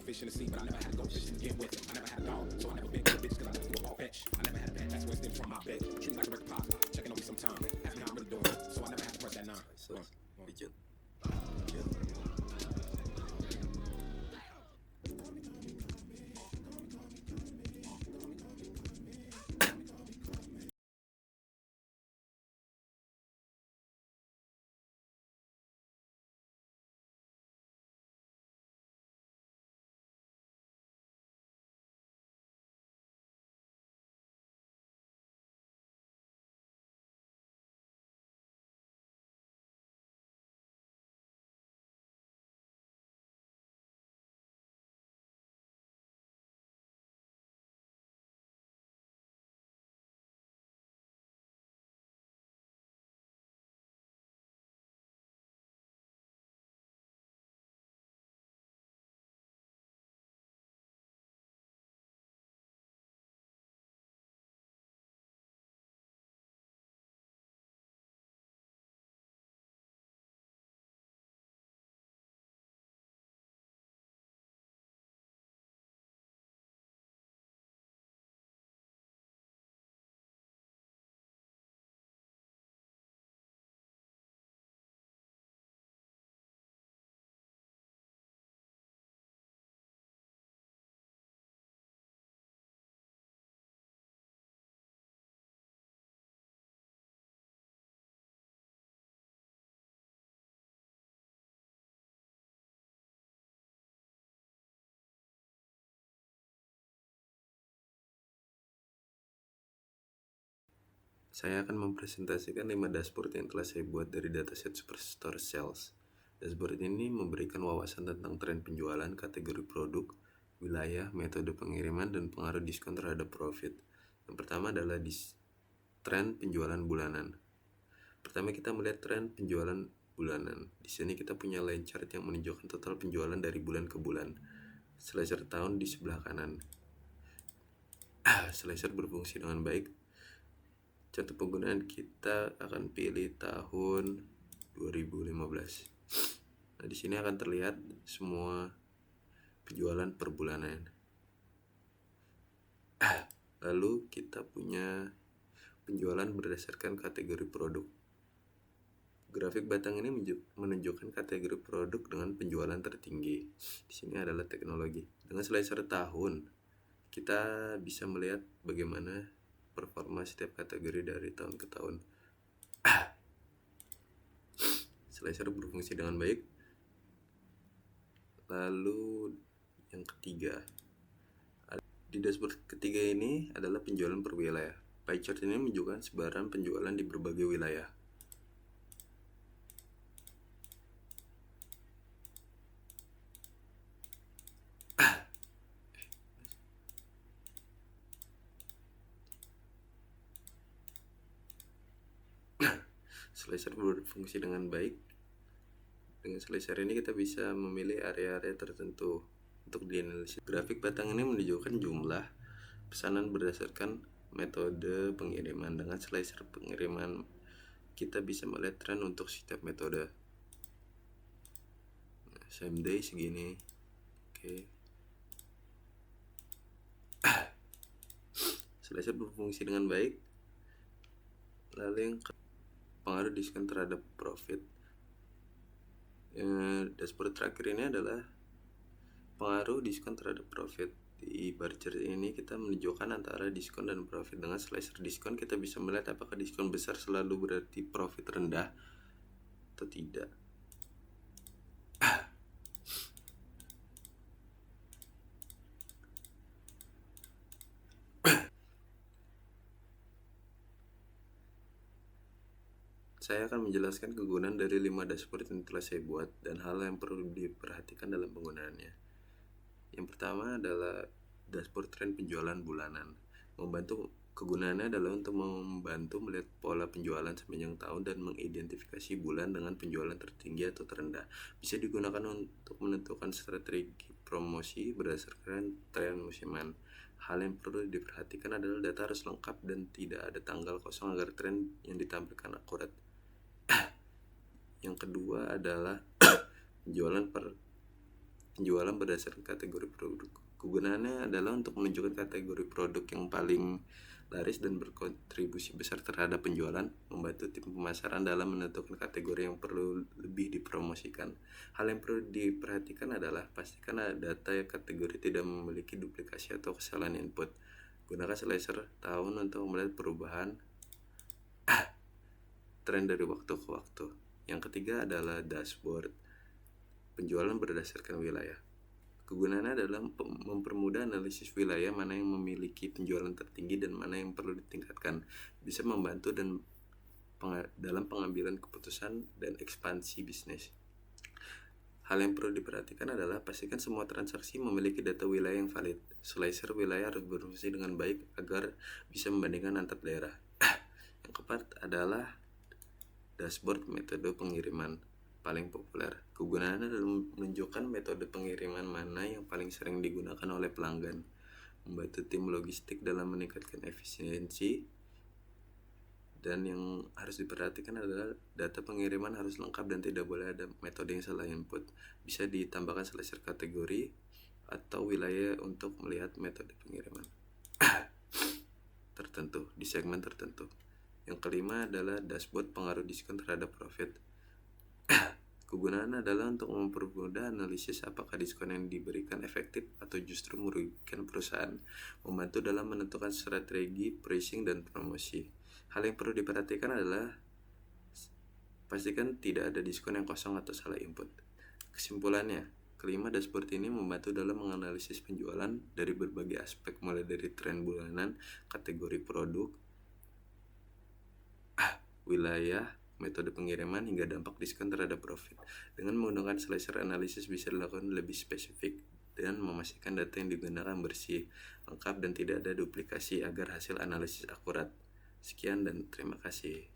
fish in the sea, but I never had to go fishing again with it. I never had a dog, so I never been with a bitch, cause I never do a ball fetch. I never had a pet, that's where it stems from my bed. Treat me like a record pop, checking on me sometime. Ask me how I'm really doing, so I never had to press that 9. Pijat. Saya akan mempresentasikan 5 dashboard yang telah saya buat dari dataset Superstore Sales. Dashboard ini memberikan wawasan tentang tren penjualan, kategori produk, wilayah, metode pengiriman, dan pengaruh diskon terhadap profit. Yang pertama adalah tren penjualan bulanan. Pertama kita melihat tren penjualan bulanan. Di sini kita punya line chart yang menunjukkan total penjualan dari bulan ke bulan. Slicer tahun di sebelah kanan. Slicer berfungsi dengan baik. Contoh penggunaan kita akan pilih tahun 2015. Nah, di sini akan terlihat semua penjualan per bulanan. Lalu kita punya penjualan berdasarkan kategori produk. Grafik batang ini menunjukkan kategori produk dengan penjualan tertinggi. Di sini adalah teknologi. Dengan slicer tahun, kita bisa melihat bagaimana performa setiap kategori dari tahun ke tahun. Slicer berfungsi dengan baik. Lalu yang ketiga, di dashboard ketiga ini adalah penjualan per wilayah. Pie chart ini menunjukkan sebaran penjualan di berbagai wilayah. Slicer berfungsi dengan baik. Dengan slicer ini kita bisa memilih area-area tertentu untuk dianalisis. Grafik batang ini menunjukkan jumlah pesanan berdasarkan metode pengiriman. Dengan slicer pengiriman kita bisa melihat tren untuk setiap metode. Same day segini. Oke. Slicer berfungsi dengan baik. Lalu yang pengaruh diskon terhadap profit. Dashboard terakhir ini adalah pengaruh diskon terhadap profit. Di bar chart ini kita menunjukkan antara diskon dan profit. Dengan slicer diskon kita bisa melihat apakah diskon besar selalu berarti profit rendah atau tidak. Saya akan menjelaskan kegunaan dari 5 dashboard yang telah saya buat dan hal yang perlu diperhatikan dalam penggunaannya. Yang pertama adalah dashboard tren penjualan bulanan. Kegunaannya adalah untuk membantu melihat pola penjualan sepanjang tahun dan mengidentifikasi bulan dengan penjualan tertinggi atau terendah. Bisa digunakan untuk menentukan strategi promosi berdasarkan tren musiman. Hal yang perlu diperhatikan adalah data harus lengkap dan tidak ada tanggal kosong agar tren yang ditampilkan akurat. Yang kedua adalah penjualan per penjualan berdasarkan kategori produk. Kegunaannya adalah untuk menunjukkan kategori produk yang paling laris dan berkontribusi besar terhadap penjualan, membantu tim pemasaran dalam menentukan kategori yang perlu lebih dipromosikan. Hal yang perlu diperhatikan adalah pastikan data kategori tidak memiliki duplikasi atau kesalahan input. Gunakan slicer tahun untuk melihat perubahan tren dari waktu ke waktu. Yang ketiga adalah dashboard penjualan berdasarkan wilayah. Kegunaannya adalah mempermudah analisis wilayah mana yang memiliki penjualan tertinggi dan mana yang perlu ditingkatkan. Bisa membantu dalam pengambilan keputusan dan ekspansi bisnis. Hal yang perlu diperhatikan adalah pastikan semua transaksi memiliki data wilayah yang valid. Slicer wilayah harus berfungsi dengan baik agar bisa membandingkan antar daerah. Yang keempat adalah dashboard metode pengiriman paling populer. Kegunaannya adalah menunjukkan metode pengiriman mana yang paling sering digunakan oleh pelanggan, membantu tim logistik dalam meningkatkan efisiensi. Dan yang harus diperhatikan adalah data pengiriman harus lengkap dan tidak boleh ada metode yang salah input. Bisa ditambahkan slicer kategori atau wilayah untuk melihat metode pengiriman tertentu di segmen tertentu. Yang kelima adalah dashboard pengaruh diskon terhadap profit. Kegunaan adalah untuk mempermudah analisis apakah diskon yang diberikan efektif atau justru merugikan perusahaan, membantu dalam menentukan strategi pricing dan promosi. Hal yang perlu diperhatikan adalah pastikan tidak ada diskon yang kosong atau salah input. Kesimpulannya, kelima dashboard ini membantu dalam menganalisis penjualan dari berbagai aspek, mulai dari tren bulanan, kategori produk, wilayah, metode pengiriman, hingga dampak diskon terhadap profit. Dengan menggunakan slicer analisis bisa dilakukan lebih spesifik dan memastikan data yang digunakan bersih, lengkap, dan tidak ada duplikasi agar hasil analisis akurat. Sekian dan terima kasih.